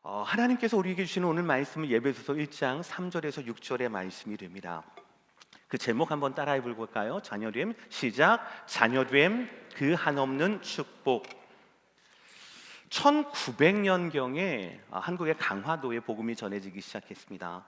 하나님께서 우리에게 주시는 오늘 말씀은 에베소서 1장 3절에서 6절의 말씀이 됩니다. 그 제목 한번 따라해 볼까요? 자녀됨 시작. 자녀됨 그 한없는 축복. 1900년경에 한국의 강화도에 복음이 전해지기 시작했습니다.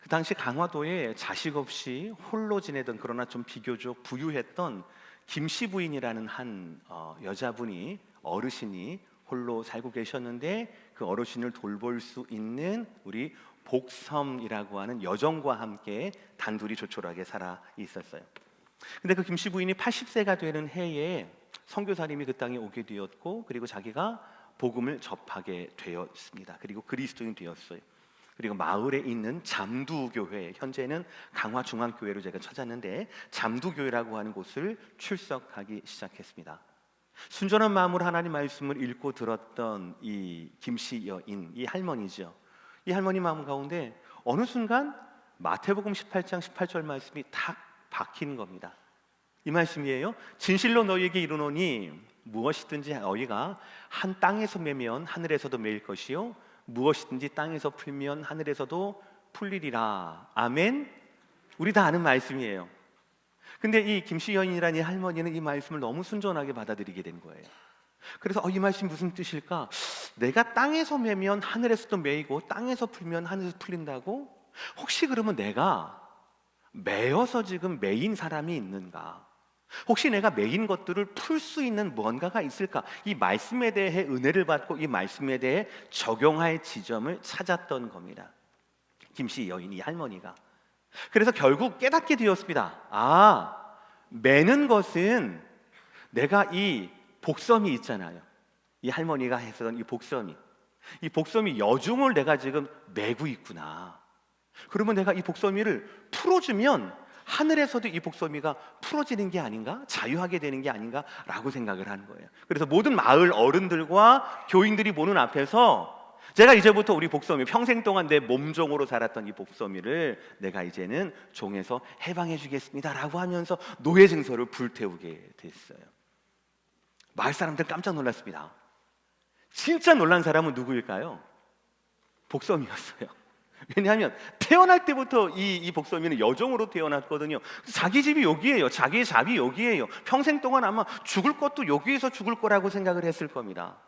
그 당시 강화도에 자식 없이 홀로 지내던, 그러나 좀 비교적 부유했던 김씨 부인이라는 한 여자분이, 어르신이 홀로 살고 계셨는데, 그 어르신을 돌볼 수 있는 우리 복섬이라고 하는 여정과 함께 단둘이 조촐하게 살아 있었어요. 근데 그 김씨 부인이 80세가 되는 해에 선교사님이 그 땅에 오게 되었고, 그리고 자기가 복음을 접하게 되었습니다. 그리고 그리스도인이 되었어요. 그리고 마을에 있는 잠두교회, 현재는 강화중앙교회로 제가 찾았는데 잠두교회라고 하는 곳을 출석하기 시작했습니다. 순전한 마음으로 하나님 말씀을 읽고 들었던 이 김씨 여인, 이 할머니죠. 이 할머니 마음 가운데 어느 순간 마태복음 18장 18절 말씀이 탁 박히는 겁니다. 이 말씀이에요. 진실로 너희에게 이르노니 무엇이든지 너희가 한 땅에서 매면 하늘에서도 매일 것이요 무엇이든지 땅에서 풀면 하늘에서도 풀리리라. 아멘. 우리 다 아는 말씀이에요. 근데 이 김씨 여인이라는 이 할머니는 이 말씀을 너무 순전하게 받아들이게 된 거예요. 그래서 이 말씀이 무슨 뜻일까? 내가 땅에서 매면 하늘에서도 매이고 땅에서 풀면 하늘에서 풀린다고? 혹시 그러면 내가 매여서 지금 매인 사람이 있는가? 혹시 내가 매인 것들을 풀 수 있는 뭔가가 있을까? 이 말씀에 대해 은혜를 받고 이 말씀에 대해 적용할 지점을 찾았던 겁니다. 김씨 여인, 이 할머니가. 그래서 결국 깨닫게 되었습니다. 매는 것은 내가 이 복섬이 있잖아요. 이 할머니가 했던 이 복섬이 여중을 내가 지금 매고 있구나. 그러면 내가 이 복섬이를 풀어주면 하늘에서도 이 복섬이가 풀어지는 게 아닌가? 자유하게 되는 게 아닌가? 라고 생각을 하는 거예요. 그래서 모든 마을 어른들과 교인들이 보는 앞에서 제가 이제부터 우리 복섬이, 평생 동안 내 몸종으로 살았던 이 복섬이를 내가 이제는 종에서 해방해 주겠습니다 라고 하면서 노예 증서를 불태우게 됐어요. 마을 사람들 깜짝 놀랐습니다. 진짜 놀란 사람은 누구일까요? 복섬이었어요. 왜냐하면 태어날 때부터 이 복섬이는 여종으로 태어났거든요. 자기 집이 여기예요. 자기의 잡이 여기예요. 평생 동안 아마 죽을 것도 여기에서 죽을 거라고 생각을 했을 겁니다.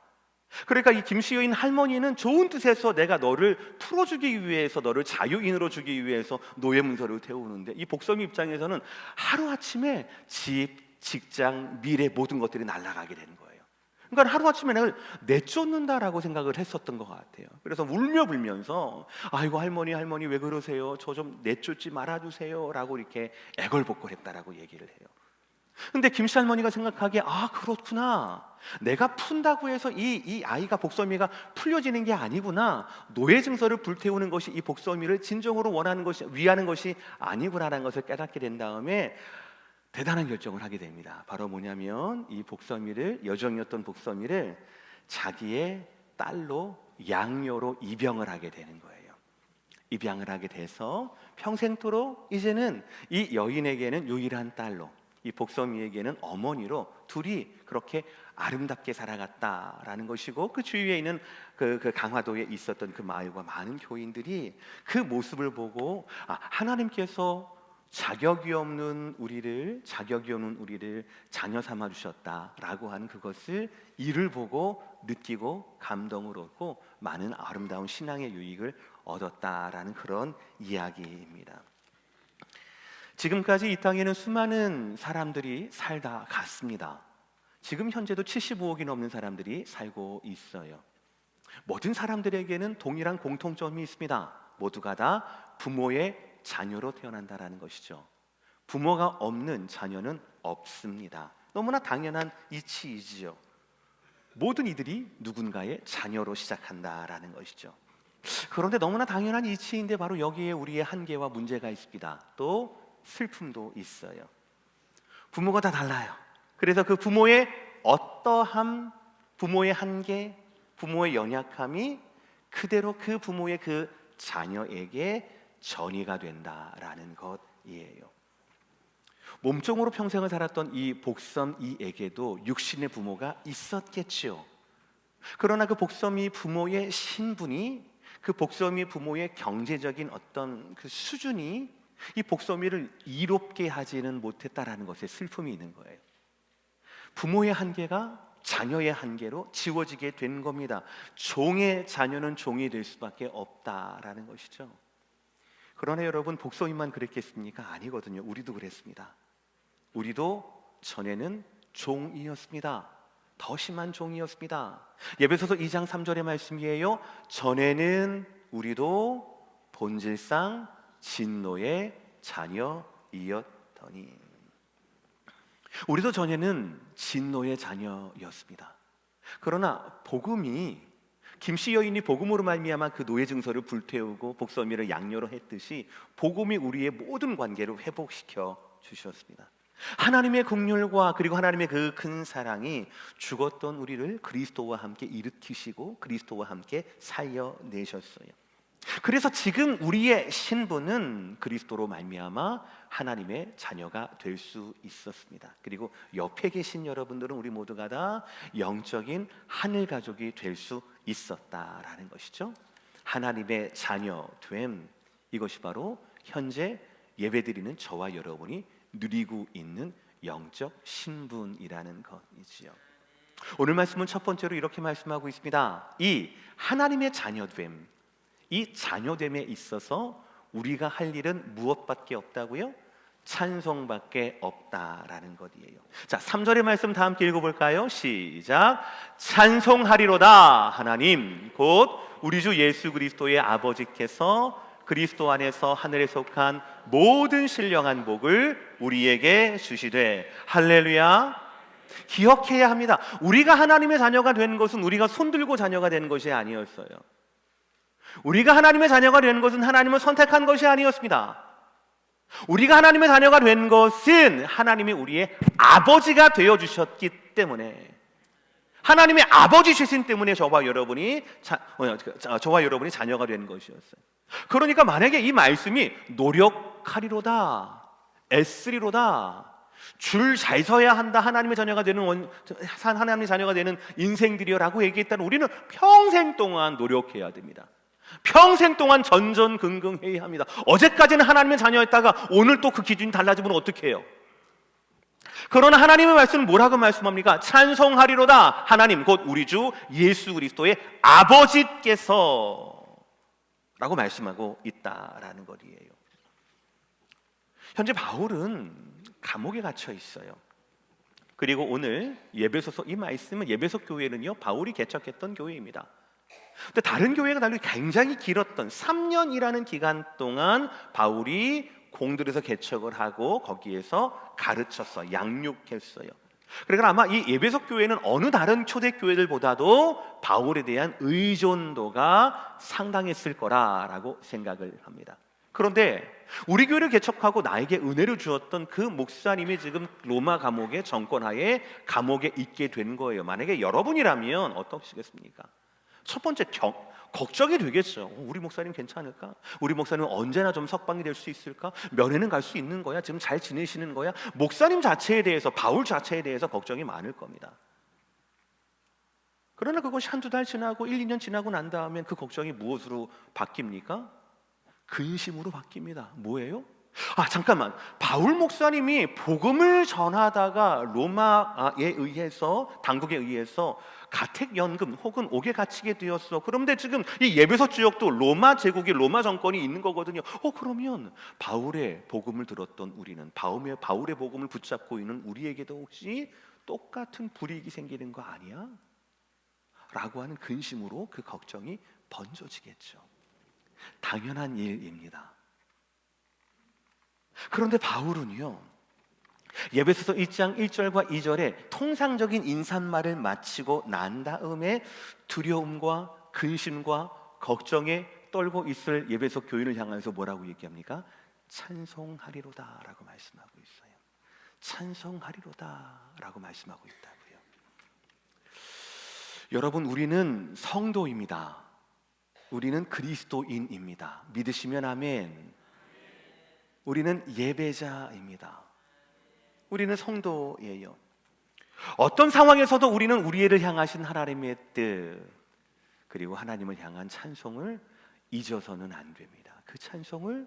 그러니까 이 김씨 여인 할머니는 좋은 뜻에서 내가 너를 풀어주기 위해서, 너를 자유인으로 주기 위해서 노예 문서를 태우는데, 이 복섬이 입장에서는 하루아침에 집, 직장, 미래 모든 것들이 날아가게 되는 거예요. 그러니까 하루아침에 내가 내쫓는다라고 생각을 했었던 것 같아요. 그래서 울며 불면서 아이고 할머니 왜 그러세요? 저 좀 내쫓지 말아주세요 라고 이렇게 애걸복걸했다라고 얘기를 해요. 근데 김씨 할머니가 생각하기에 그렇구나, 내가 푼다고 해서 이 아이가, 복섬이가 풀려지는 게 아니구나, 노예 증서를 불태우는 것이 이 복섬이를 진정으로 원하는 것이, 위하는 것이 아니구나라는 것을 깨닫게 된 다음에 대단한 결정을 하게 됩니다. 바로 뭐냐면 이 복섬이를, 여종이었던 복섬이를 자기의 딸로, 양녀로 입양을 하게 되는 거예요. 입양을 하게 돼서 평생토록 이제는 이 여인에게는 유일한 딸로, 이 복섬이에게는 어머니로 둘이 그렇게 아름답게 살아갔다라는 것이고, 그 주위에 있는 그 강화도에 있었던 그 마을과 많은 교인들이 그 모습을 보고 하나님께서 자격이 없는 우리를 자녀 삼아 주셨다라고 하는 그것을, 이를 보고 느끼고 감동을 얻고 많은 아름다운 신앙의 유익을 얻었다라는 그런 이야기입니다. 지금까지 이 땅에는 수많은 사람들이 살다 갔습니다. 지금 현재도 75억이 넘는 사람들이 살고 있어요. 모든 사람들에게는 동일한 공통점이 있습니다. 모두가 다 부모의 자녀로 태어난다라는 것이죠. 부모가 없는 자녀는 없습니다. 너무나 당연한 이치이지요. 모든 이들이 누군가의 자녀로 시작한다라는 것이죠. 그런데 너무나 당연한 이치인데 바로 여기에 우리의 한계와 문제가 있습니다. 또 슬픔도 있어요. 부모가 다 달라요. 그래서 그 부모의 어떠함, 부모의 한계, 부모의 연약함이 그대로 그 부모의 그 자녀에게 전이가 된다라는 것이에요. 몸종으로 평생을 살았던 이 복섬이에게도 육신의 부모가 있었겠지요. 그러나 그 복섬이 부모의 신분이, 그 복섬이 부모의 경제적인 어떤 그 수준이 이 복섬이를 이롭게 하지는 못했다라는 것에 슬픔이 있는 거예요. 부모의 한계가 자녀의 한계로 지워지게 된 겁니다. 종의 자녀는 종이 될 수밖에 없다라는 것이죠. 그러나 여러분, 복섬이만 그랬겠습니까? 아니거든요. 우리도 그랬습니다. 우리도 전에는 종이었습니다. 더 심한 종이었습니다. 예배소서 2장 3절의 말씀이에요. 전에는 우리도 본질상 진노의 자녀이었더니. 우리도 전에는 진노의 자녀였습니다. 그러나 복음이, 김씨 여인이 복음으로 말미암아 그 노예 증서를 불태우고 복섬이를 양녀로 했듯이 복음이 우리의 모든 관계를 회복시켜 주셨습니다. 하나님의 긍휼과 그리고 하나님의 그 큰 사랑이 죽었던 우리를 그리스도와 함께 일으키시고 그리스도와 함께 살려내셨어요. 그래서 지금 우리의 신분은 그리스도로 말미암아 하나님의 자녀가 될 수 있었습니다. 그리고 옆에 계신 여러분들은 우리 모두가 다 영적인 하늘 가족이 될 수 있었다라는 것이죠. 하나님의 자녀됨, 이것이 바로 현재 예배드리는 저와 여러분이 누리고 있는 영적 신분이라는 것이지요. 오늘 말씀은 첫 번째로 이렇게 말씀하고 있습니다. 이 하나님의 자녀됨, 이 자녀됨에 있어서 우리가 할 일은 무엇밖에 없다고요? 찬송밖에 없다라는 것이에요. 자, 3절의 말씀 다 함께 읽어볼까요? 시작. 찬송하리로다 하나님 곧 우리 주 예수 그리스도의 아버지께서 그리스도 안에서 하늘에 속한 모든 신령한 복을 우리에게 주시되. 할렐루야. 기억해야 합니다. 우리가 하나님의 자녀가 된 것은 우리가 손들고 자녀가 된 것이 아니었어요. 우리가 하나님의 자녀가 된 것은 하나님을 선택한 것이 아니었습니다. 우리가 하나님의 자녀가 된 것은 하나님이 우리의 아버지가 되어주셨기 때문에, 하나님의 아버지이신 때문에 저와 여러분이 자녀가 된 것이었어요. 그러니까 만약에 이 말씀이 노력하리로다, 애쓰리로다, 줄 잘 서야 한다, 하나님의 자녀가 되는 하나님의 자녀가 되는 인생들이라고 얘기했다면 우리는 평생 동안 노력해야 됩니다. 평생 동안 전전긍긍해야 합니다. 어제까지는 하나님의 자녀였다가 오늘 또 그 기준이 달라지면 어떻게 해요? 그러나 하나님의 말씀은 뭐라고 말씀합니까? 찬송하리로다 하나님 곧 우리 주 예수 그리스도의 아버지께서 라고 말씀하고 있다라는 것이에요. 현재 바울은 감옥에 갇혀 있어요. 그리고 오늘 예배소서 이 말씀은 예배소 교회는요, 바울이 개척했던 교회입니다. 근데 다른 교회가 달리 굉장히 길었던 3년이라는 기간 동안 바울이 공들여서 개척을 하고 거기에서 가르쳤어, 양육했어요. 그러니까 아마 이 예배소 교회는 어느 다른 초대 교회들보다도 바울에 대한 의존도가 상당했을 거라고 생각을 합니다. 그런데 우리 교회를 개척하고 나에게 은혜를 주었던 그 목사님이 지금 로마 감옥의 정권하에 감옥에 있게 된 거예요. 만약에 여러분이라면 어떠시겠습니까? 첫 번째 걱정이 되겠죠. 우리 목사님 괜찮을까? 우리 목사님은 언제나 좀 석방이 될 수 있을까? 면회는 갈 수 있는 거야? 지금 잘 지내시는 거야? 목사님 자체에 대해서, 바울 자체에 대해서 걱정이 많을 겁니다. 그러나 그것이 한두 달 지나고 1, 2년 지나고 난 다음엔 그 걱정이 무엇으로 바뀝니까? 근심으로 바뀝니다. 뭐예요? 잠깐만, 바울 목사님이 복음을 전하다가 로마에 의해서, 당국에 의해서 가택연금 혹은 옥에 갇히게 되었어. 그런데 지금 이 예배소 지역도 로마 제국이, 로마 정권이 있는 거거든요. 그러면 바울의 복음을 들었던 우리는, 바울의 복음을 붙잡고 있는 우리에게도 혹시 똑같은 불이익이 생기는 거 아니야? 라고 하는 근심으로 그 걱정이 번져지겠죠. 당연한 일입니다. 그런데 바울은요, 예배소서 1장 1절과 2절에 통상적인 인사말을 마치고 난 다음에 두려움과 근심과 걱정에 떨고 있을 예배소 교인을 향해서 뭐라고 얘기합니까? 찬송하리로다 라고 말씀하고 있어요. 찬송하리로다 라고 말씀하고 있다고요. 여러분, 우리는 성도입니다. 우리는 그리스도인입니다. 믿으시면 아멘. 우리는 예배자입니다. 우리는 성도예요. 어떤 상황에서도 우리는 우리를 향하신 하나님의 뜻, 그리고 하나님을 향한 찬송을 잊어서는 안 됩니다. 그 찬송을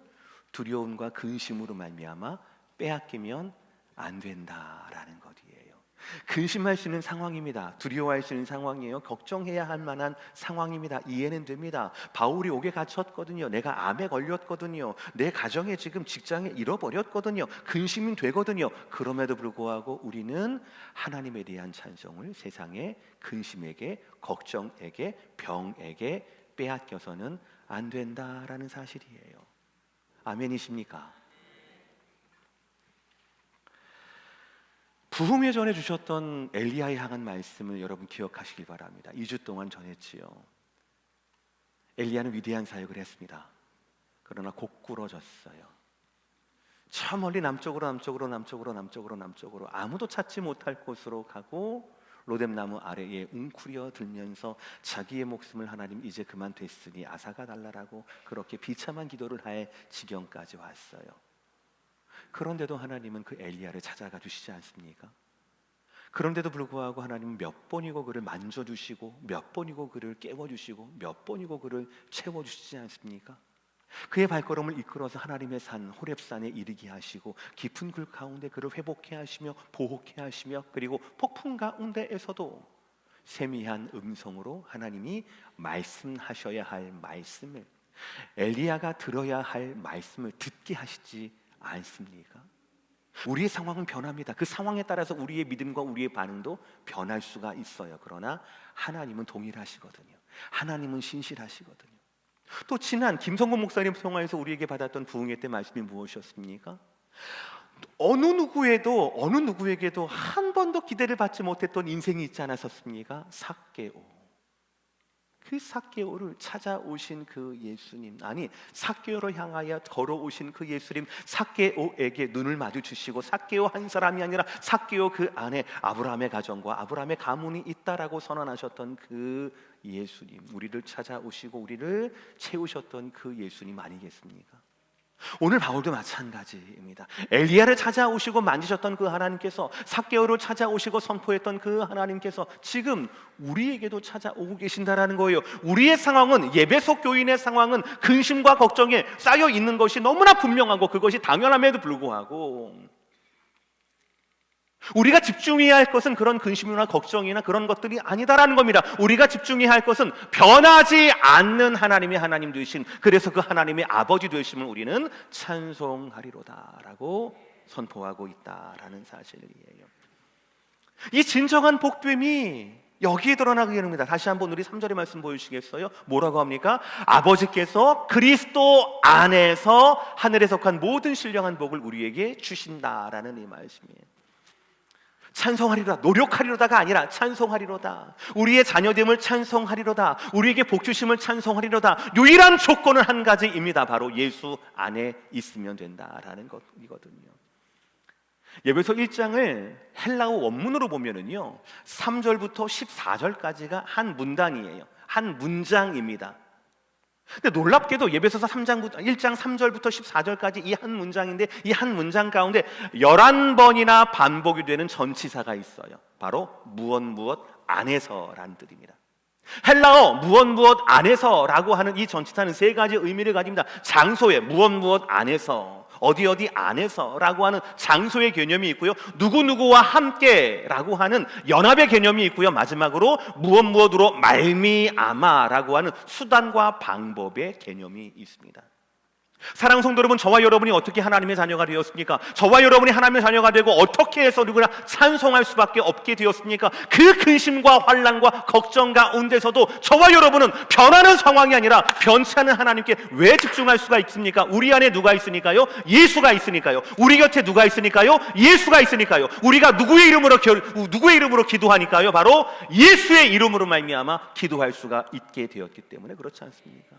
두려움과 근심으로 말미암아 빼앗기면 안 된다라는 것이에요. 근심할 수 있는 상황입니다. 두려워할 수 있는 상황이에요. 걱정해야 할 만한 상황입니다. 이해는 됩니다. 바울이 옥에 갇혔거든요. 내가 암에 걸렸거든요. 내 가정에 지금 직장에 잃어버렸거든요. 근심이 되거든요. 그럼에도 불구하고 우리는 하나님에 대한 찬송을 세상의 근심에게, 걱정에게, 병에게 빼앗겨서는 안 된다라는 사실이에요. 아멘이십니까? 부흥회 전에 주셨던 엘리야에 향한 말씀을 여러분 기억하시길 바랍니다. 2주 동안 전했지요. 엘리야는 위대한 사역을 했습니다. 그러나 곡꾸러졌어요. 저 멀리 남쪽으로 아무도 찾지 못할 곳으로 가고 로뎀나무 아래에 웅크려 들면서 자기의 목숨을 하나님 이제 그만 됐으니 아사가 달라라고 그렇게 비참한 기도를 할 지경까지 왔어요. 그런데도 하나님은 그 엘리야를 찾아가 주시지 않습니까? 그런데도 불구하고 하나님은 몇 번이고 그를 만져주시고 몇 번이고 그를 깨워주시고 몇 번이고 그를 채워주시지 않습니까? 그의 발걸음을 이끌어서 하나님의 산 호렙산에 이르게 하시고 깊은 굴 가운데 그를 회복해 하시며 보호케 하시며 그리고 폭풍 가운데에서도 세미한 음성으로 하나님이 말씀하셔야 할 말씀을, 엘리야가 들어야 할 말씀을 듣게 하시지 않습니까? 우리의 상황은 변합니다. 그 상황에 따라서 우리의 믿음과 우리의 반응도 변할 수가 있어요. 그러나 하나님은 동일하시거든요. 하나님은 신실하시거든요. 또 지난 김성곤 목사님 통화에서 우리에게 받았던 부흥회 때 말씀이 무엇이었습니까? 어느 누구에게도 한 번도 기대를 받지 못했던 인생이 있지 않았었습니까? 삭개오. 그 삭개오를 찾아오신 그 예수님, 아니 삭개오를 향하여 걸어오신 그 예수님, 삭개오에게 눈을 마주치시고 삭개오 한 사람이 아니라 삭개오 그 안에 아브라함의 가정과 아브라함의 가문이 있다라고 선언하셨던 그 예수님, 우리를 찾아오시고 우리를 채우셨던 그 예수님 아니겠습니까? 오늘 바울도 마찬가지입니다. 엘리야를 찾아오시고 만지셨던 그 하나님께서, 삭개오를 찾아오시고 선포했던 그 하나님께서 지금 우리에게도 찾아오고 계신다라는 거예요. 우리의 상황은, 예배소 교인의 상황은 근심과 걱정에 쌓여 있는 것이 너무나 분명하고 그것이 당연함에도 불구하고 우리가 집중해야 할 것은 그런 근심이나 걱정이나 그런 것들이 아니다라는 겁니다. 우리가 집중해야 할 것은 변하지 않는 하나님의 하나님 되신, 그래서 그 하나님의 아버지 되심을 우리는 찬송하리로다라고 선포하고 있다라는 사실이에요. 이 진정한 복됨이 여기에 드러나게 됩니다. 다시 한번 우리 3절의 말씀 보여주시겠어요? 뭐라고 합니까? 아버지께서 그리스도 안에서 하늘에 속한 모든 신령한 복을 우리에게 주신다라는 이 말씀이에요. 찬송하리로다, 노력하리로다가 아니라 찬송하리로다. 우리의 자녀됨을 찬송하리로다. 우리에게 복 주심을 찬송하리로다. 유일한 조건은 한 가지입니다. 바로 예수 안에 있으면 된다라는 것이거든요. 예배소 1장을 헬라어 원문으로 보면은요, 3절부터 14절까지가 한 문단이에요. 한 문장입니다. 근데 놀랍게도 예배소서 1장 3절부터 14절까지 이 한 문장인데, 이 한 문장 가운데 11번이나 반복이 되는 전치사가 있어요. 바로 무엇 안에서라는 뜻입니다. 헬라어 무엇 안에서라고 하는 이 전치사는 세 가지 의미를 가집니다. 장소에 무엇 안에서, 어디 안에서라고 하는 장소의 개념이 있고요, 누구누구와 함께라고 하는 연합의 개념이 있고요, 마지막으로 무엇으로 말미암아라고 하는 수단과 방법의 개념이 있습니다. 사랑하는 성도 여러분, 저와 여러분이 어떻게 하나님의 자녀가 되었습니까? 저와 여러분이 하나님의 자녀가 되고 어떻게 해서 누구나 찬송할 수밖에 없게 되었습니까? 그 근심과 환난과 걱정 가운데서도 저와 여러분은 변하는 상황이 아니라 변치 않은 하나님께 왜 집중할 수가 있습니까? 우리 안에 누가 있으니까요? 예수가 있으니까요. 우리 곁에 누가 있으니까요? 예수가 있으니까요. 우리가 누구의 이름으로 기도하니까요? 바로 예수의 이름으로 말미암아 기도할 수가 있게 되었기 때문에 그렇지 않습니까?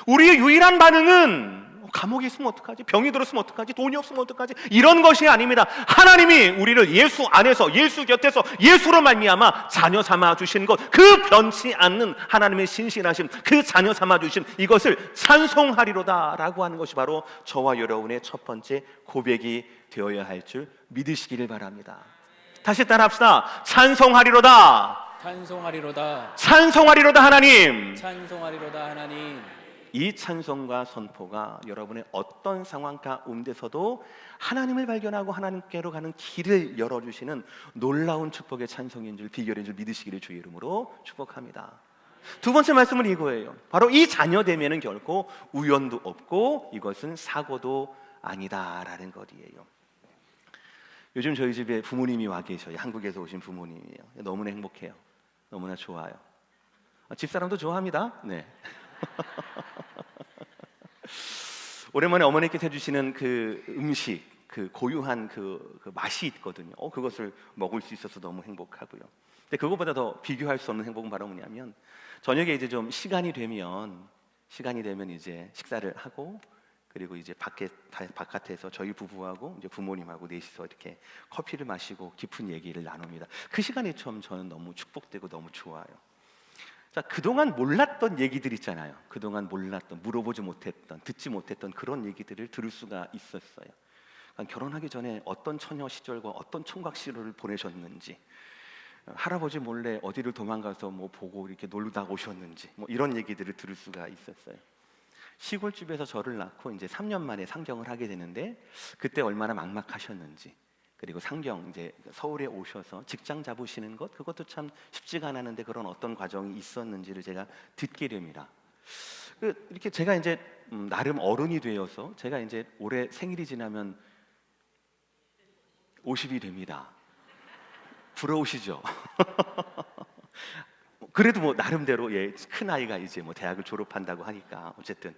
우리의 유일한 반응은 감옥에 있으면 어떡하지? 병이 들었으면 어떡하지? 돈이 없으면 어떡하지? 이런 것이 아닙니다. 하나님이 우리를 예수 안에서, 예수 곁에서 예수로 말미암아 자녀 삼아 주신 것, 그 변치 않는 하나님의 신실하심, 그 자녀 삼아 주신 이것을 찬송하리로다라고 하는 것이 바로 저와 여러분의 첫 번째 고백이 되어야 할 줄 믿으시기를 바랍니다. 다시 따라합시다. 찬송하리로다. 찬송하리로다. 찬송하리로다 하나님. 찬송하리로다 하나님. 이 찬송과 선포가 여러분의 어떤 상황 가운데서도 하나님을 발견하고 하나님께로 가는 길을 열어주시는 놀라운 축복의 찬송인 줄, 비결인 줄 믿으시기를 주의 이름으로 축복합니다. 두 번째 말씀은 이거예요. 바로 이 자녀됨에는 결코 우연도 없고 이것은 사고도 아니다라는 것이에요. 요즘 저희 집에 부모님이 와 계셔요. 한국에서 오신 부모님이에요. 너무나 행복해요. 너무나 좋아요. 집사람도 좋아합니다. 네. 오랜만에 어머니께서 해주시는 그 음식, 그 고유한 그 맛이 있거든요. 그것을 먹을 수 있어서 너무 행복하고요. 근데 그것보다 더 비교할 수 없는 행복은 바로 뭐냐면 저녁에 이제 좀 시간이 되면 이제 식사를 하고 그리고 이제 바깥에서 저희 부부하고 이제 부모님하고 넷이서 이렇게 커피를 마시고 깊은 얘기를 나눕니다. 그 시간이 참 저는 너무 축복되고 너무 좋아요. 자, 그동안 몰랐던 얘기들 있잖아요. 그동안 몰랐던, 물어보지 못했던, 듣지 못했던 그런 얘기들을 들을 수가 있었어요. 그러니까 결혼하기 전에 어떤 처녀 시절과 어떤 총각 시절을 보내셨는지, 할아버지 몰래 어디를 도망가서 뭐 보고 이렇게 놀다 오셨는지, 뭐 이런 얘기들을 들을 수가 있었어요. 시골집에서 저를 낳고 이제 3년 만에 상경을 하게 되는데 그때 얼마나 막막하셨는지, 그리고 상경 이제 서울에 오셔서 직장 잡으시는 것, 그것도 참 쉽지가 않았는데 그런 어떤 과정이 있었는지를 제가 듣게 됩니다. 이렇게 제가 이제 나름 어른이 되어서 제가 이제 올해 생일이 지나면 50이 됩니다. 부러우시죠? 그래도 뭐 나름대로 큰 아이가 이제 뭐 대학을 졸업한다고 하니까 어쨌든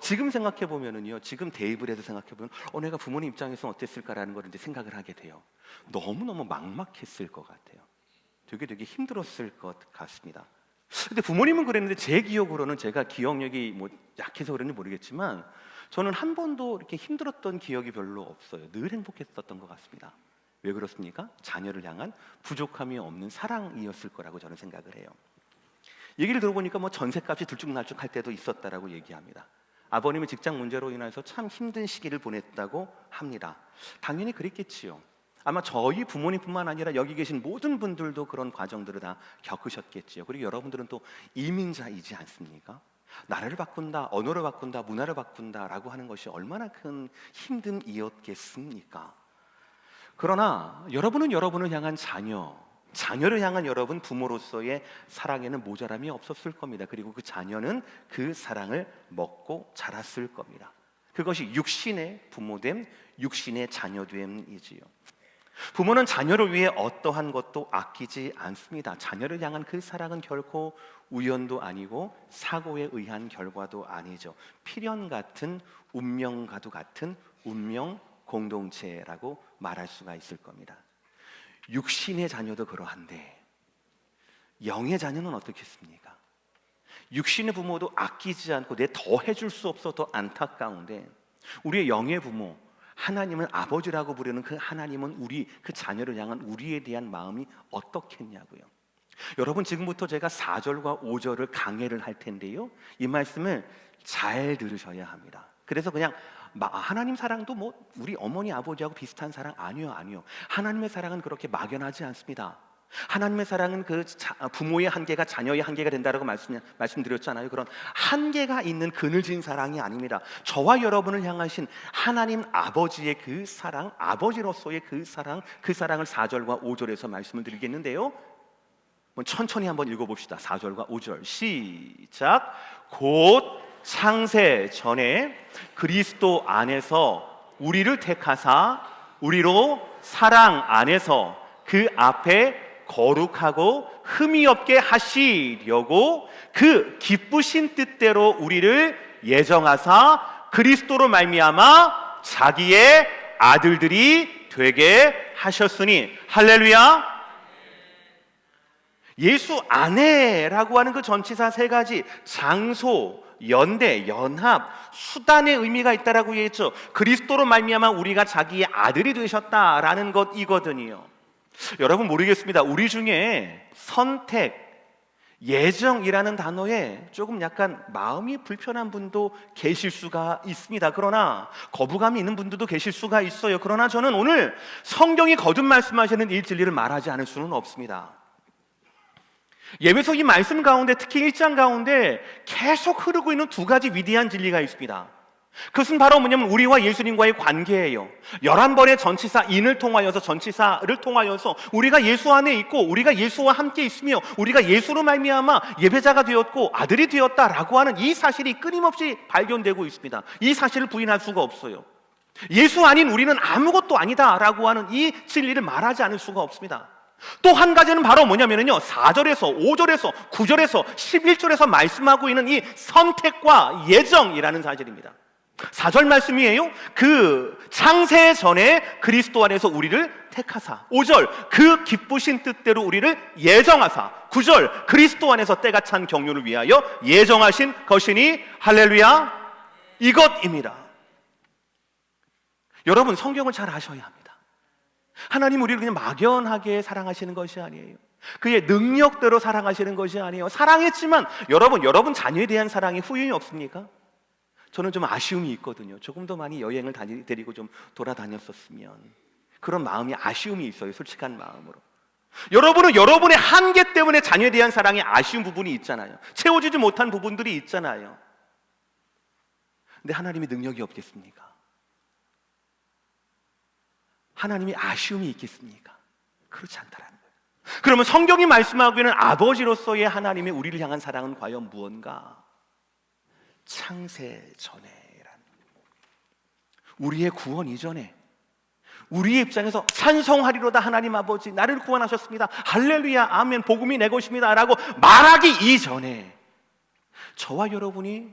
지금 생각해 보면은요, 지금 대입을 해서 생각해 보면 내가 부모님 입장에서 어땠을까라는 걸 이제 생각을 하게 돼요. 너무 막막했을 것 같아요. 되게 힘들었을 것 같습니다. 근데 부모님은 그랬는데 제 기억으로는, 제가 기억력이 뭐 약해서 그런지 모르겠지만 저는 한 번도 이렇게 힘들었던 기억이 별로 없어요. 늘 행복했었던 것 같습니다. 왜 그렇습니까? 자녀를 향한 부족함이 없는 사랑이었을 거라고 저는 생각을 해요. 얘기를 들어보니까 뭐 전셋값이 들쭉날쭉 할 때도 있었다라고 얘기합니다. 아버님의 직장 문제로 인해서 참 힘든 시기를 보냈다고 합니다. 당연히 그랬겠지요. 아마 저희 부모님뿐만 아니라 여기 계신 모든 분들도 그런 과정들을 다 겪으셨겠지요. 그리고 여러분들은 또 이민자이지 않습니까? 나라를 바꾼다, 언어를 바꾼다, 문화를 바꾼다라고 하는 것이 얼마나 큰 힘듦이었겠습니까? 그러나 여러분은 여러분을 향한 자녀를 향한 여러분 부모로서의 사랑에는 모자람이 없었을 겁니다. 그리고 그 자녀는 그 사랑을 먹고 자랐을 겁니다. 그것이 육신의 부모됨, 육신의 자녀됨이지요. 부모는 자녀를 위해 어떠한 것도 아끼지 않습니다. 자녀를 향한 그 사랑은 결코 우연도 아니고 사고에 의한 결과도 아니죠. 필연 같은, 운명과도 같은 운명 공동체라고 말할 수가 있을 겁니다. 육신의 자녀도 그러한데 영의 자녀는 어떻겠습니까? 육신의 부모도 아끼지 않고 내 더 해줄 수 없어서 안타까운데 우리의 영의 부모, 하나님은 아버지라고 부르는 그 하나님은 그 자녀를 향한 우리에 대한 마음이 어떻겠냐고요. 여러분, 지금부터 제가 4절과 5절을 강해를 할 텐데요, 이 말씀을 잘 들으셔야 합니다. 그래서 그냥 하나님 사랑도 뭐 우리 어머니 아버지하고 비슷한 사랑 아니요. 하나님의 사랑은 그렇게 막연하지 않습니다. 하나님의 사랑은 그 부모의 한계가 자녀의 한계가 된다라고 말씀드렸잖아요. 그런 한계가 있는 그늘진 사랑이 아닙니다. 저와 여러분을 향하신 하나님 아버지의 그 사랑, 아버지로서의 그 사랑을 4절과 5절에서 말씀을 드리겠는데요, 천천히 한번 읽어봅시다. 4절과 5절 시작. 곧 창세 전에 그리스도 안에서 우리를 택하사 우리로 사랑 안에서 그 앞에 거룩하고 흠이 없게 하시려고 그 기쁘신 뜻대로 우리를 예정하사 그리스도로 말미암아 자기의 아들들이 되게 하셨으니. 할렐루야. 예수 안에라고 하는 그 전치사 세 가지, 장소, 연대, 연합, 수단의 의미가 있다라고 얘기했죠. 그리스도로 말미암아 우리가 자기의 아들이 되셨다라는 것이거든요. 여러분 모르겠습니다. 우리 중에 선택, 예정이라는 단어에 조금 약간 마음이 불편한 분도 계실 수가 있습니다. 그러나 거부감이 있는 분들도 계실 수가 있어요. 그러나 저는 오늘 성경이 거듭 말씀하시는 이 진리를 말하지 않을 수는 없습니다. 예배소 이 말씀 가운데, 특히 1장 가운데 계속 흐르고 있는 두 가지 위대한 진리가 있습니다. 그것은 바로 뭐냐면 우리와 예수님과의 관계예요. 11번의 전치사 인을 통하여서, 전치사를 통하여서 우리가 예수 안에 있고 우리가 예수와 함께 있으며 우리가 예수로 말미암아 예배자가 되었고 아들이 되었다라고 하는 이 사실이 끊임없이 발견되고 있습니다. 이 사실을 부인할 수가 없어요. 예수 아닌 우리는 아무것도 아니다라고 하는 이 진리를 말하지 않을 수가 없습니다. 또 한 가지는 바로 뭐냐면요, 4절에서 5절에서 9절에서 11절에서 말씀하고 있는 이 선택과 예정이라는 사실입니다. 4절 말씀이에요. 그 창세 전에 그리스도 안에서 우리를 택하사. 5절 그 기쁘신 뜻대로 우리를 예정하사. 9절 그리스도 안에서 때가 찬 경륜을 위하여 예정하신 것이니 할렐루야, 이것입니다. 여러분, 성경을 잘 아셔야 합니다. 하나님 우리를 그냥 막연하게 사랑하시는 것이 아니에요. 그의 능력대로 사랑하시는 것이 아니에요. 사랑했지만 여러분 자녀에 대한 사랑이 후회이 없습니까? 저는 좀 아쉬움이 있거든요. 조금 더 많이 여행을 데리고 좀 돌아다녔었으면. 그런 마음이, 아쉬움이 있어요. 솔직한 마음으로. 여러분은 여러분의 한계 때문에 자녀에 대한 사랑에 아쉬운 부분이 있잖아요. 채워지지 못한 부분들이 있잖아요. 근데 하나님이 능력이 없겠습니까? 하나님이 아쉬움이 있겠습니까? 그렇지 않다라는 거예요. 그러면 성경이 말씀하고 있는 아버지로서의 하나님의 우리를 향한 사랑은 과연 무언가? 창세 전에라는, 우리의 구원 이전에, 우리의 입장에서 찬송하리로다 하나님 아버지 나를 구원하셨습니다, 할렐루야 아멘 복음이 내 것입니다 라고 말하기 이전에, 저와 여러분이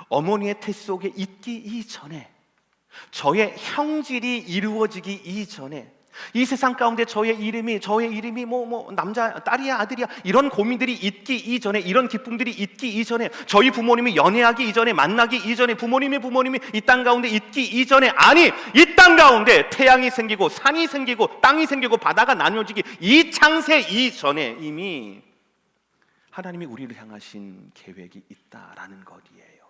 어머니의 태 속에 있기 이전에, 저의 형질이 이루어지기 이전에, 이 세상 가운데 저의 이름이 남자, 딸이야, 아들이야 이런 고민들이 있기 이전에, 이런 기쁨들이 있기 이전에, 저희 부모님이 연애하기 이전에, 만나기 이전에, 부모님이 이 땅 가운데 있기 이전에, 아니 이 땅 가운데 태양이 생기고 산이 생기고 땅이 생기고 바다가 나뉘어지기 이 창세 이전에 이미 하나님이 우리를 향하신 계획이 있다라는 것이에요.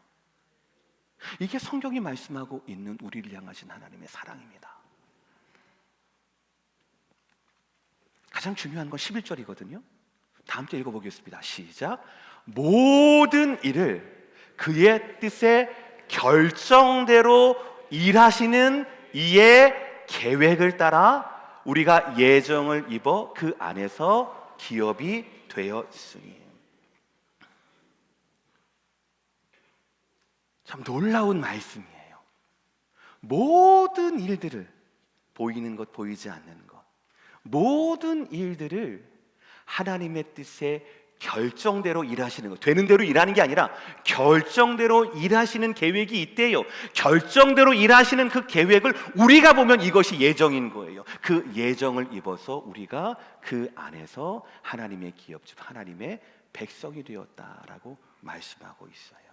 이게 성경이 말씀하고 있는 우리를 향하신 하나님의 사랑입니다. 가장 중요한 건 11절이거든요. 다음 주 읽어보겠습니다. 시작. 모든 일을 그의 뜻에 결정대로 일하시는 이의 계획을 따라 우리가 예정을 입어 그 안에서 기업이 되었으니. 참 놀라운 말씀이에요. 모든 일들을, 보이는 것 보이지 않는 것, 모든 일들을 하나님의 뜻에 결정대로 일하시는 것, 되는 대로 일하는 게 아니라 결정대로 일하시는 계획이 있대요. 결정대로 일하시는 그 계획을 우리가 보면 이것이 예정인 거예요. 그 예정을 입어서 우리가 그 안에서 하나님의 기업집, 하나님의 백성이 되었다라고 말씀하고 있어요.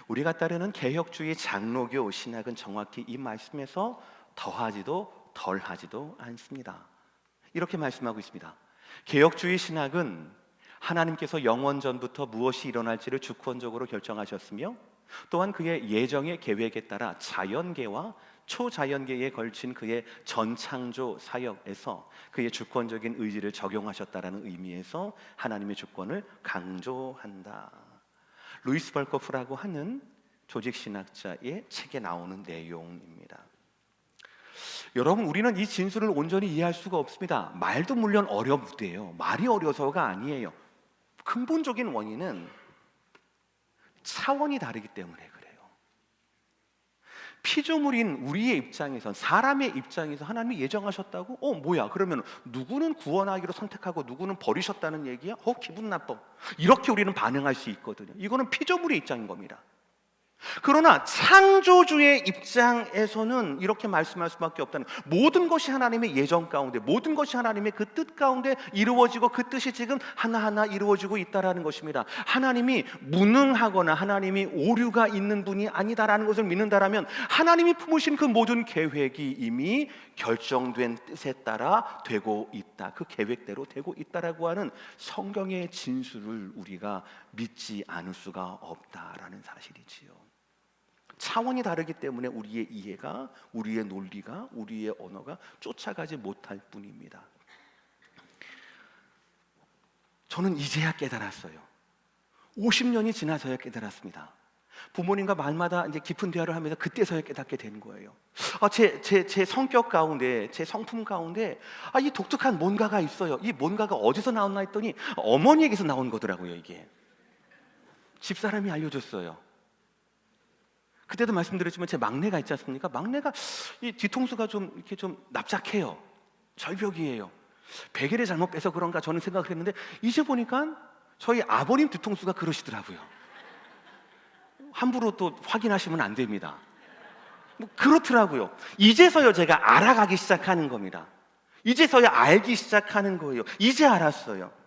우리가 따르는 개혁주의 장로교 신학은 정확히 이 말씀에서 더하지도 덜하지도 않습니다. 이렇게 말씀하고 있습니다. 개혁주의 신학은 하나님께서 영원 전부터 무엇이 일어날지를 주권적으로 결정하셨으며, 또한 그의 예정의 계획에 따라 자연계와 초자연계에 걸친 그의 전창조 사역에서 그의 주권적인 의지를 적용하셨다라는 의미에서 하나님의 주권을 강조한다. 루이스 벌코프라고 하는 조직신학자의 책에 나오는 내용입니다. 여러분, 우리는 이 진술을 온전히 이해할 수가 없습니다. 말도 물론 어렵대요. 말이 어려서가 아니에요. 근본적인 원인은 차원이 다르기 때문에 그래요. 피조물인 우리의 입장에선, 사람의 입장에서 하나님이 예정하셨다고? 뭐야, 그러면 누구는 구원하기로 선택하고 누구는 버리셨다는 얘기야? 기분 나빠. 이렇게 우리는 반응할 수 있거든요. 이거는 피조물의 입장인 겁니다. 그러나 창조주의 입장에서는 이렇게 말씀할 수밖에 없다는, 모든 것이 하나님의 예정 가운데, 모든 것이 하나님의 그 뜻 가운데 이루어지고 그 뜻이 지금 하나하나 이루어지고 있다라는 것입니다. 하나님이 무능하거나 하나님이 오류가 있는 분이 아니다라는 것을 믿는다라면 하나님이 품으신 그 모든 계획이 이미 결정된 뜻에 따라 되고 있다, 그 계획대로 되고 있다라고 하는 성경의 진술을 우리가 믿지 않을 수가 없다라는 사실이지요. 차원이 다르기 때문에 우리의 이해가, 우리의 논리가, 우리의 언어가 쫓아가지 못할 뿐입니다. 저는 이제야 깨달았어요. 50년이 지나서야 깨달았습니다. 부모님과 말마다 이제 깊은 대화를 하면서 그때서야 깨닫게 된 거예요. 제 성격 가운데, 제 성품 가운데 이 독특한 뭔가가 있어요. 이 뭔가가 어디서 나왔나 했더니 어머니에게서 나온 거더라고요. 이게 집사람이 알려줬어요. 그때도 말씀드렸지만 제 막내가 있지 않습니까? 막내가 이 뒤통수가 좀 이렇게 좀 납작해요. 절벽이에요. 베개를 잘못 빼서 그런가 저는 생각을 했는데 이제 보니까 저희 아버님 뒤통수가 그러시더라고요. 함부로 또 확인하시면 안 됩니다. 뭐 그렇더라고요. 이제서야 제가 알아가기 시작하는 겁니다. 이제서야 알기 시작하는 거예요. 이제 알았어요.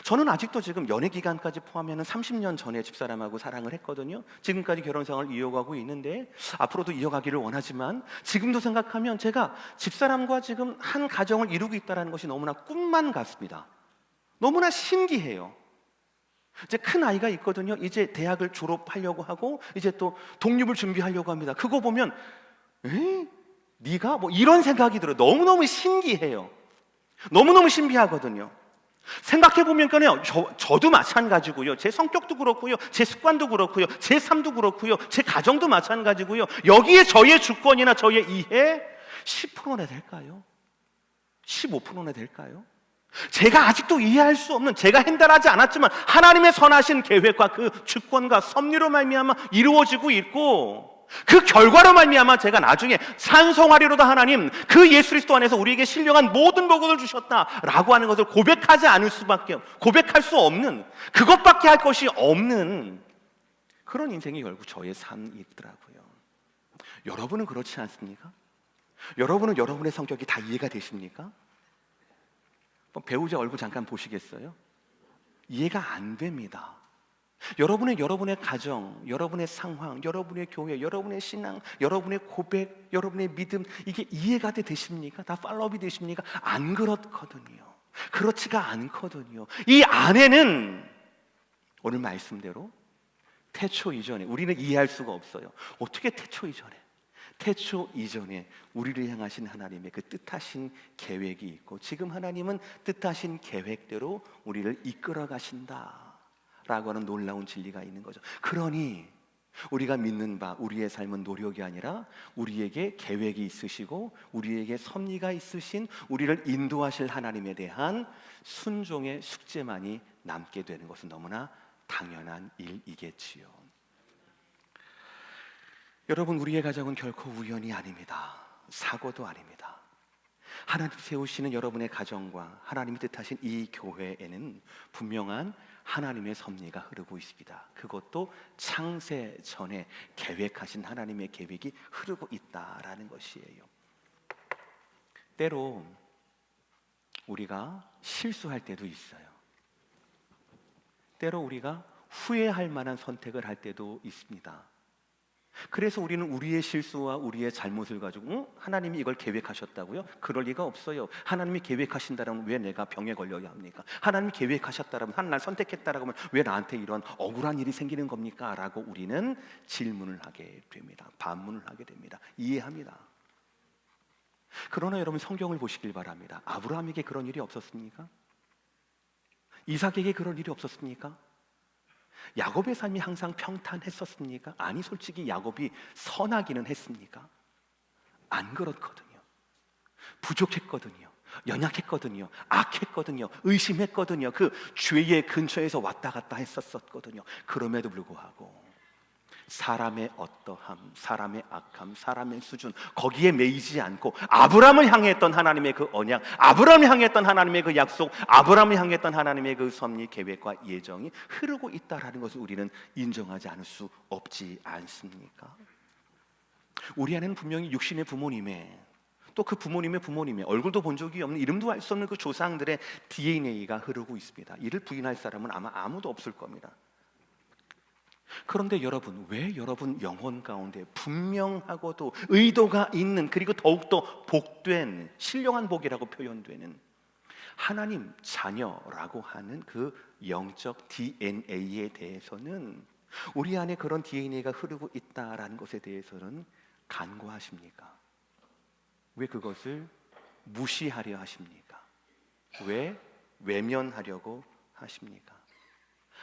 저는 아직도 지금 연애 기간까지 포함하면 30년 전에 집사람하고 사랑을 했거든요. 지금까지 결혼 생활을 이어가고 있는데 앞으로도 이어가기를 원하지만 지금도 생각하면 제가 집사람과 지금 한 가정을 이루고 있다는 것이 너무나 꿈만 같습니다. 너무나 신기해요. 이제 큰 아이가 있거든요. 이제 대학을 졸업하려고 하고 이제 또 독립을 준비하려고 합니다. 그거 보면 네가? 뭐 이런 생각이 들어요. 너무너무 신기해요. 너무너무 신비하거든요. 생각해보면요, 저도 마찬가지고요. 제 성격도 그렇고요, 제 습관도 그렇고요, 제 삶도 그렇고요, 제 가정도 마찬가지고요. 여기에 저의 주권이나 저의 이해 10%나 될까요? 15%나 될까요? 제가 아직도 이해할 수 없는, 제가 핸들하지 않았지만 하나님의 선하신 계획과 그 주권과 섭리로 말미암아 이루어지고 있고, 그 결과로 말미암아 제가 나중에 찬송하리로다 하나님, 그 예수 그리스도 안에서 우리에게 신령한 모든 복을 주셨다라고 하는 것을 고백하지 않을 수밖에, 고백할 수 없는, 그것밖에 할 것이 없는 그런 인생이 결국 저의 삶이더라고요. 여러분은 그렇지 않습니까? 여러분은 여러분의 성격이 다 이해가 되십니까? 배우자 얼굴 잠깐 보시겠어요? 이해가 안 됩니다. 여러분의 가정, 여러분의 상황, 여러분의 교회, 여러분의 신앙, 여러분의 고백, 여러분의 믿음, 이게 이해가 되십니까? 다 팔로업이 되십니까? 안 그렇거든요. 그렇지가 않거든요. 이 안에는 오늘 말씀대로 태초 이전에 우리는 이해할 수가 없어요. 어떻게 태초 이전에 우리를 향하신 하나님의 그 뜻하신 계획이 있고, 지금 하나님은 뜻하신 계획대로 우리를 이끌어 가신다 라고 하는 놀라운 진리가 있는 거죠. 그러니 우리가 믿는 바, 우리의 삶은 노력이 아니라 우리에게 계획이 있으시고 우리에게 섭리가 있으신, 우리를 인도하실 하나님에 대한 순종의 숙제만이 남게 되는 것은 너무나 당연한 일이겠지요. 여러분, 우리의 가정은 결코 우연이 아닙니다. 사고도 아닙니다. 하나님 세우시는 여러분의 가정과 하나님이 뜻하신 이 교회에는 분명한 하나님의 섭리가 흐르고 있습니다. 그것도 창세 전에 계획하신 하나님의 계획이 흐르고 있다라는 것이에요. 때로 우리가 실수할 때도 있어요. 때로 우리가 후회할 만한 선택을 할 때도 있습니다. 그래서 우리는 우리의 실수와 우리의 잘못을 가지고 하나님이 이걸 계획하셨다고요? 그럴 리가 없어요. 하나님이 계획하신다면 왜 내가 병에 걸려야 합니까? 하나님이 계획하셨다면, 하나님을 선택했다라고 하면 왜 나한테 이런 억울한 일이 생기는 겁니까? 라고 우리는 질문을 하게 됩니다. 반문을 하게 됩니다. 이해합니다. 그러나 여러분, 성경을 보시길 바랍니다. 아브라함에게 그런 일이 없었습니까? 이삭에게 그런 일이 없었습니까? 야곱의 삶이 항상 평탄했었습니까? 아니, 솔직히 야곱이 선하기는 했습니까? 안 그렇거든요. 부족했거든요. 연약했거든요. 악했거든요. 의심했거든요. 그 죄의 근처에서 왔다 갔다 했었거든요. 그럼에도 불구하고 사람의 어떠함, 사람의 악함, 사람의 수준 거기에 매이지 않고 아브라함을 향했던 하나님의 그 언약, 아브라함을 향했던 하나님의 그 약속, 아브라함을 향했던 하나님의 그 섭리, 계획과 예정이 흐르고 있다라는 것을 우리는 인정하지 않을 수 없지 않습니까? 우리 안에는 분명히 육신의 부모님의 또 그 부모님의 부모님의 얼굴도 본 적이 없는 이름도 알 수 없는 그 조상들의 DNA가 흐르고 있습니다. 이를 부인할 사람은 아마 아무도 없을 겁니다. 그런데 여러분, 왜 여러분 영혼 가운데 분명하고도 의도가 있는, 그리고 더욱더 복된, 신령한 복이라고 표현되는 하나님 자녀라고 하는 그 영적 DNA에 대해서는, 우리 안에 그런 DNA가 흐르고 있다라는 것에 대해서는 간과하십니까? 왜 그것을 무시하려 하십니까? 왜 외면하려고 하십니까?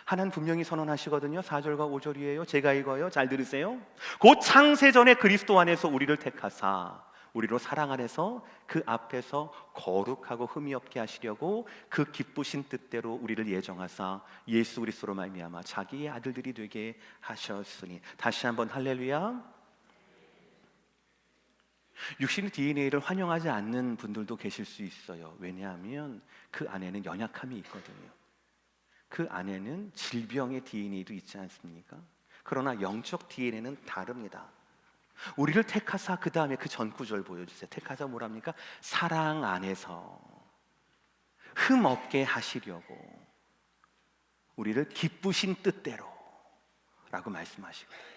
하나님 분명히 선언하시거든요. 4절과 5절이에요. 제가 읽어요. 잘 들으세요. 곧 창세전에 그리스도 안에서 우리를 택하사 우리로 사랑 안에서 그 앞에서 거룩하고 흠이 없게 하시려고 그 기쁘신 뜻대로 우리를 예정하사 예수 그리스도로 말미암아 자기의 아들들이 되게 하셨으니. 다시 한번 할렐루야. 육신의 DNA를 환영하지 않는 분들도 계실 수 있어요. 왜냐하면 그 안에는 연약함이 있거든요. 그 안에는 질병의 DNA도 있지 않습니까? 그러나 영적 DNA는 다릅니다. 우리를 택하사, 그 다음에 그 전 구절 보여주세요. 택하사 뭐랍니까? 사랑 안에서 흠 없게 하시려고 우리를 기쁘신 뜻대로 라고 말씀하시거든요.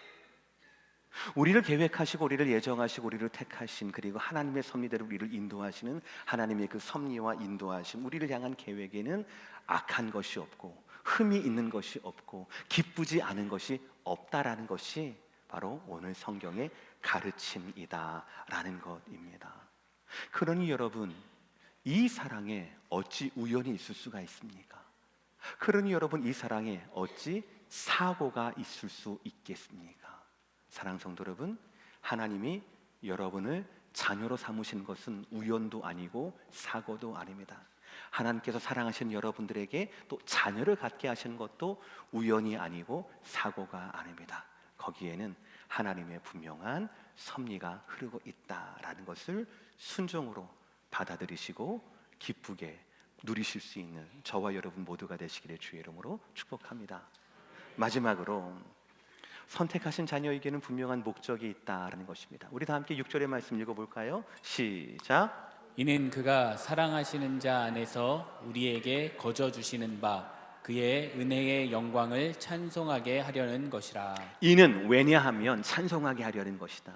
우리를 계획하시고 우리를 예정하시고 우리를 택하신, 그리고 하나님의 섭리대로 우리를 인도하시는 하나님의 그 섭리와 인도하심, 우리를 향한 계획에는 악한 것이 없고 흠이 있는 것이 없고 기쁘지 않은 것이 없다라는 것이 바로 오늘 성경의 가르침이다라는 것입니다. 그러니 여러분, 이 사랑에 어찌 우연이 있을 수가 있습니까? 그러니 여러분, 이 사랑에 어찌 사고가 있을 수 있겠습니까? 사랑하는 성도 여러분, 하나님이 여러분을 자녀로 삼으신 것은 우연도 아니고 사고도 아닙니다. 하나님께서 사랑하시는 여러분들에게 또 자녀를 갖게 하시는 것도 우연이 아니고 사고가 아닙니다. 거기에는 하나님의 분명한 섭리가 흐르고 있다라는 것을 순종으로 받아들이시고 기쁘게 누리실 수 있는 저와 여러분 모두가 되시기를 주의 이름으로 축복합니다. 마지막으로 선택하신 자녀에게는 분명한 목적이 있다라는 것입니다. 우리 다 함께 6절의 말씀 읽어볼까요? 시작. 이는 그가 사랑하시는 자 안에서 우리에게 거저 주시는 바 그의 은혜의 영광을 찬송하게 하려는 것이라. 이는 왜냐하면 찬송하게 하려는 것이다.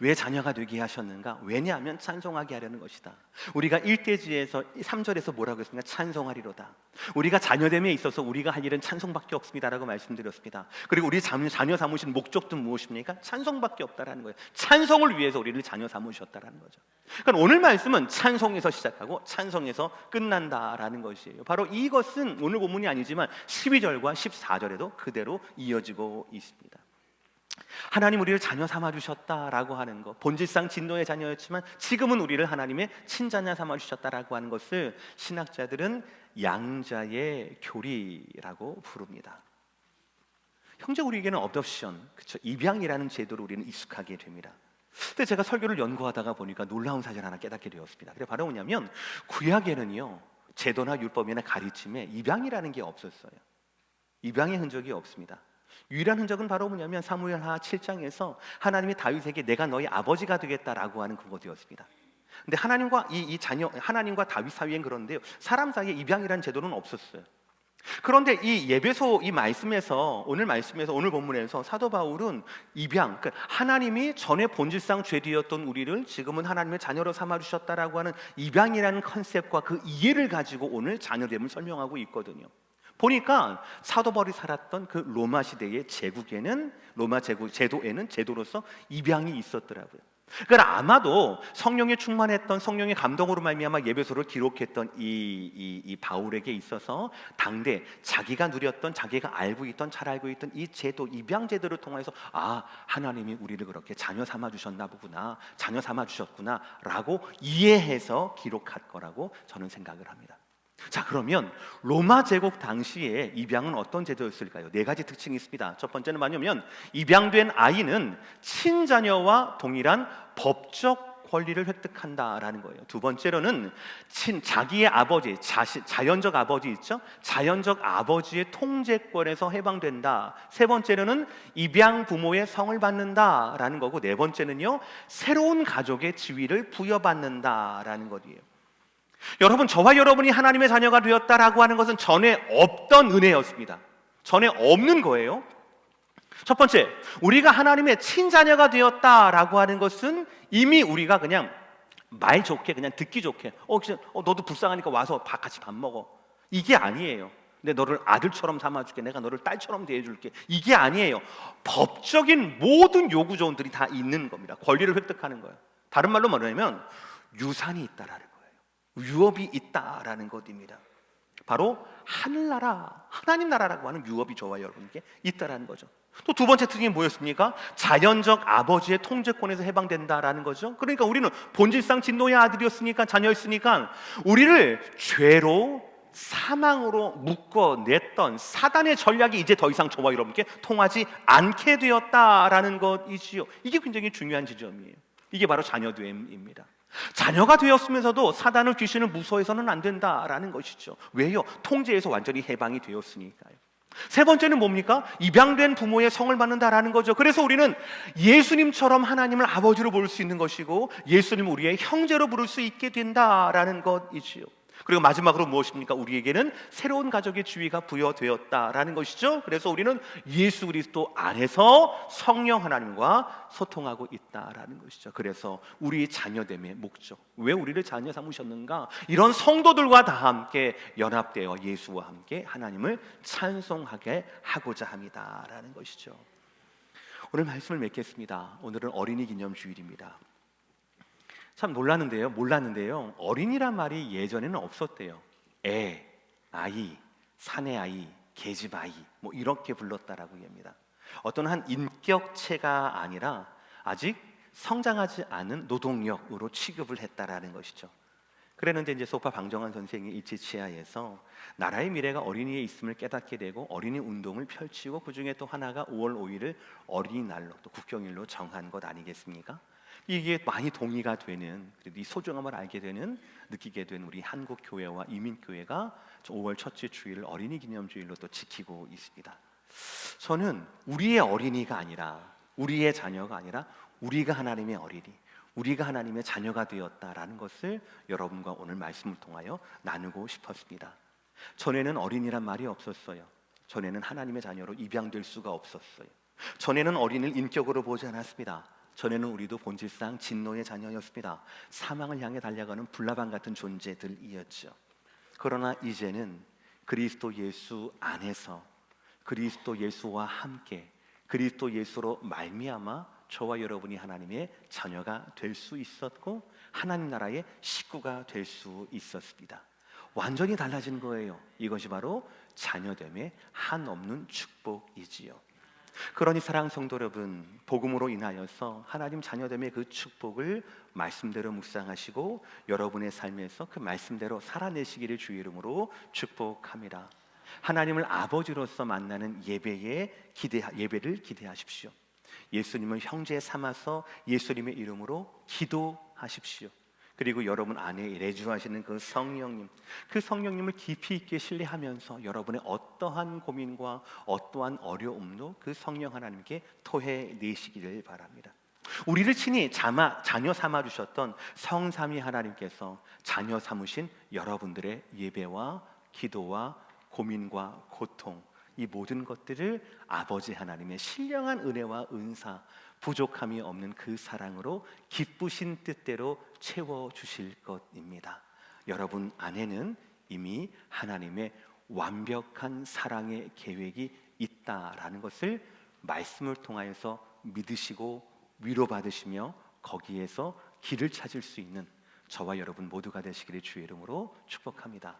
왜 자녀가 되게 하셨는가? 왜냐하면 찬송하게 하려는 것이다. 우리가 1대지에서 3절에서 뭐라고 했습니까? 찬송하리로다. 우리가 자녀됨에 있어서 우리가 할 일은 찬송밖에 없습니다라고 말씀드렸습니다. 그리고 우리 자녀 삼으신 목적도 무엇입니까? 찬송밖에 없다라는 거예요. 찬송을 위해서 우리를 자녀 삼으셨다라는 거죠. 그러니까 오늘 말씀은 찬송에서 시작하고 찬송에서 끝난다라는 것이에요. 바로 이것은 오늘 본문이 아니지만 12절과 14절에도 그대로 이어지고 있습니다. 하나님 우리를 자녀 삼아주셨다라고 하는 것, 본질상 진노의 자녀였지만 지금은 우리를 하나님의 친자녀 삼아주셨다라고 하는 것을 신학자들은 양자의 교리라고 부릅니다. 형제, 우리에게는 어덥션, 그렇죠? 입양이라는 제도로 우리는 익숙하게 됩니다. 근데 제가 설교를 연구하다가 보니까 놀라운 사실 하나 깨닫게 되었습니다. 그게 바로 뭐냐면 구약에는요, 제도나 율법이나 가르침에 입양이라는 게 없었어요. 입양의 흔적이 없습니다. 유일한 흔적은 바로 뭐냐면 사무엘하 7장에서 하나님이 다윗에게 내가 너희 아버지가 되겠다라고 하는 그것이었습니다. 근데 하나님과 이 자녀, 하나님과 다윗 사이엔 그런데요, 사람 사이에 입양이라는 제도는 없었어요. 그런데 이 예배소 이 말씀에서, 오늘 말씀에서, 오늘 본문에서 사도 바울은 입양, 그러니까 하나님이 전에 본질상 죄되었던 우리를 지금은 하나님의 자녀로 삼아주셨다라고 하는 입양이라는 컨셉과 그 이해를 가지고 오늘 자녀됨을 설명하고 있거든요. 보니까 사도 바울이 살았던 그 로마 시대의 제국에는, 로마 제국 제도에는 제도로서 입양이 있었더라고요. 그러니까 아마도 성령에 충만했던, 성령의 감동으로 말미암아 예배소를 기록했던 이 바울에게 있어서 당대 자기가 누렸던, 자기가 알고 있던, 잘 알고 있던 이 제도, 입양 제도를 통해서 하나님이 우리를 그렇게 자녀 삼아 주셨나 보구나, 자녀 삼아 주셨구나 라고 이해해서 기록할 거라고 저는 생각을 합니다. 자, 그러면 로마 제국 당시에 입양은 어떤 제도였을까요? 네 가지 특징이 있습니다. 첫 번째는 뭐냐면 입양된 아이는 친자녀와 동일한 법적 권리를 획득한다라는 거예요. 두 번째로는 자기의 아버지, 자연적 아버지 있죠? 자연적 아버지의 통제권에서 해방된다. 세 번째로는 입양 부모의 성을 받는다라는 거고, 네 번째는요, 새로운 가족의 지위를 부여받는다라는 것이에요. 여러분, 저와 여러분이 하나님의 자녀가 되었다라고 하는 것은 전에 없던 은혜였습니다. 전에 없는 거예요. 첫 번째, 우리가 하나님의 친자녀가 되었다라고 하는 것은 이미 우리가 그냥 말 좋게, 그냥 듣기 좋게 너도 불쌍하니까 와서 같이 밥 먹어, 이게 아니에요. 내가 너를 아들처럼 삼아줄게, 내가 너를 딸처럼 대해줄게, 이게 아니에요. 법적인 모든 요구 조건들이 다 있는 겁니다. 권리를 획득하는 거예요. 다른 말로 말하면 유산이 있다라는 거예요. 유업이 있다라는 것입니다. 바로 하늘나라, 하나님 나라라고 하는 유업이 저와 여러분께 있다라는 거죠. 또 두 번째 특징이 뭐였습니까? 자연적 아버지의 통제권에서 해방된다라는 거죠. 그러니까 우리는 본질상 진노의 아들이었으니까, 자녀였으니까 우리를 죄로, 사망으로 묶어냈던 사단의 전략이 이제 더 이상 저와 여러분께 통하지 않게 되었다라는 것이지요. 이게 굉장히 중요한 지점이에요. 이게 바로 자녀됨입니다. 자녀가 되었으면서도 사단을, 귀신을 무서워해서는 안 된다라는 것이죠. 왜요? 통제에서 완전히 해방이 되었으니까요. 세 번째는 뭡니까? 입양된 부모의 성을 받는다라는 거죠. 그래서 우리는 예수님처럼 하나님을 아버지로 부를 수 있는 것이고, 예수님을 우리의 형제로 부를 수 있게 된다라는 것이지요. 그리고 마지막으로 무엇입니까? 우리에게는 새로운 가족의 지위가 부여되었다라는 것이죠. 그래서 우리는 예수 그리스도 안에서 성령 하나님과 소통하고 있다라는 것이죠. 그래서 우리의 자녀됨의 목적, 왜 우리를 자녀 삼으셨는가? 이런 성도들과 다 함께 연합되어 예수와 함께 하나님을 찬송하게 하고자 합니다라는 것이죠. 오늘 말씀을 맺겠습니다. 오늘은 어린이 기념 주일입니다. 참 몰랐는데요. 어린이란 말이 예전에는 없었대요. 아이, 사내 아이, 계집 아이, 뭐 이렇게 불렀다라고 합니다. 어떤 한 인격체가 아니라 아직 성장하지 않은 노동력으로 취급을 했다라는 것이죠. 그랬는데 이제 소파 방정환 선생의 일제치하에서 나라의 미래가 어린이에 있음을 깨닫게 되고 어린이 운동을 펼치고, 그 중에 또 하나가 5월 5일을 어린이날로, 또 국경일로 정한 것 아니겠습니까? 이게 많이 동의가 되는, 그래도 이 소중함을 알게 되는, 느끼게 된 우리 한국 교회와 이민 교회가 5월 첫째 주일을 어린이 기념 주일로 또 지키고 있습니다. 저는 우리의 어린이가 아니라, 우리의 자녀가 아니라 우리가 하나님의 어린이, 우리가 하나님의 자녀가 되었다라는 것을 여러분과 오늘 말씀을 통하여 나누고 싶었습니다. 전에는 어린이란 말이 없었어요. 전에는 하나님의 자녀로 입양될 수가 없었어요. 전에는 어린이를 인격으로 보지 않았습니다. 전에는 우리도 본질상 진노의 자녀였습니다. 사망을 향해 달려가는 불나방 같은 존재들이었죠. 그러나 이제는 그리스도 예수 안에서, 그리스도 예수와 함께, 그리스도 예수로 말미암아 저와 여러분이 하나님의 자녀가 될 수 있었고, 하나님 나라의 식구가 될 수 있었습니다. 완전히 달라진 거예요. 이것이 바로 자녀됨의 한없는 축복이지요. 그러니 사랑하는 성도 여러분, 복음으로 인하여서 하나님 자녀됨의 그 축복을 말씀대로 묵상하시고 여러분의 삶에서 그 말씀대로 살아내시기를 주의 이름으로 축복합니다. 하나님을 아버지로서 만나는 예배를 기대하십시오. 예수님을 형제 삼아서 예수님의 이름으로 기도하십시오. 그리고 여러분 안에 내주하시는 그 성령님을 깊이 있게 신뢰하면서 여러분의 어떠한 고민과 어떠한 어려움도 그 성령 하나님께 토해내시기를 바랍니다. 우리를 친히 자녀 삼아주셨던 성삼위 하나님께서 자녀 삼으신 여러분들의 예배와 기도와 고민과 고통, 이 모든 것들을 아버지 하나님의 신령한 은혜와 은사, 부족함이 없는 그 사랑으로 기쁘신 뜻대로 채워주실 것입니다. 여러분 안에는 이미 하나님의 완벽한 사랑의 계획이 있다라는 것을 말씀을 통하여서 믿으시고 위로받으시며 거기에서 길을 찾을 수 있는 저와 여러분 모두가 되시기를 주의 이름으로 축복합니다.